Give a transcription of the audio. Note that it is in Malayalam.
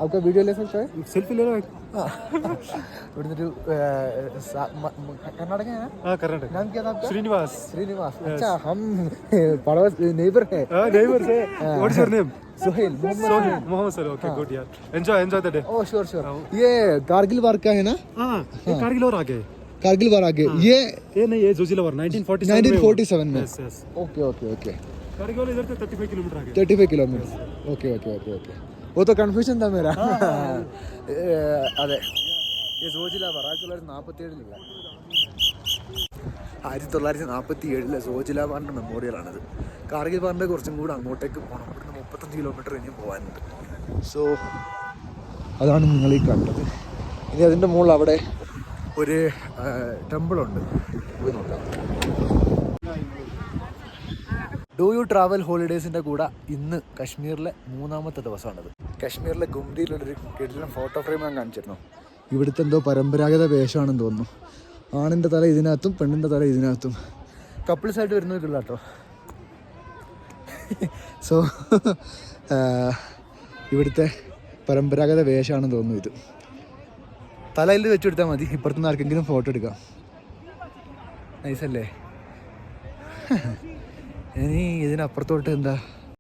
आपका वीडियो ले सकते हैं? सेल्फी ले लो एक। इधर कर्नाटक है ना? हाँ कर्नाटक। नाम क्या था आपका? श्रीनिवास। श्रीनिवास। अच्छा हम पड़ोस नेबर है। नेबर से। What's your name? Sohail, Mohammad sir. Okay good यार। Enjoy the day. Oh sure sure. ये कारगिल वार का है ना? हाँ ये कारगिल और आगे। कारगिल वार आगे। ये नहीं ये जोजिला वार 1947 में। Yes yes. Okay okay okay. Kargil इधर से 35 किलोमीटर आगे। 35 kilometre. Okay okay okay okay. वो तो कन्फ्यूजन था मेरा। അതെ ഈ സോജില വാർ 1947 സോജില വാറിൻ്റെ മെമ്മോറിയലാണിത്. കാർഗിൽ വാറിൻ്റെ കുറച്ചും കൂടെ അങ്ങോട്ടേക്ക് പോകണം. ഇവിടുന്ന് 35 കിലോമീറ്റർ ഇനിയും പോകാനുണ്ട്. സോ അതാണ് നിങ്ങൾ ഈ കണ്ടത്. ഇനി അതിൻ്റെ മുകളിൽ അവിടെ ഒരു ടെമ്പിളുണ്ട്, പോയി നോക്കാം. ഡു യു ട്രാവൽ ഹോളിഡേയ്സിൻ്റെ കൂടെ ഇന്ന് കശ്മീരിലെ 3ാമത്തെ ദിവസമാണിത്. കശ്മീരിലെ ഗുംരിയിലുള്ളൊരു കിടിലൻ ഫോട്ടോ ഫ്രെയിം ഞാൻ കാണിച്ചിരുന്നു. ഇവിടുത്തെ എന്തോ പരമ്പരാഗത വേഷമാണെന്ന് തോന്നുന്നു. ആണിൻ്റെ തല ഇതിനകത്തും പെണ്ണിൻ്റെ തല ഇതിനകത്തും. കപ്പിൾസായിട്ട് വരുന്നവർക്കുള്ള കേട്ടോ. സോ ഇവിടുത്തെ പരമ്പരാഗത വേഷമാണെന്ന് തോന്നുന്നു ഇത്. തലയിൽ വെച്ചെടുത്താൽ മതി, ഇപ്പുറത്തുനിന്ന് ആർക്കെങ്കിലും ഫോട്ടോ എടുക്കാം. നൈസല്ലേ? ഇനി ഇതിനപ്പുറത്തോട്ട് എന്താ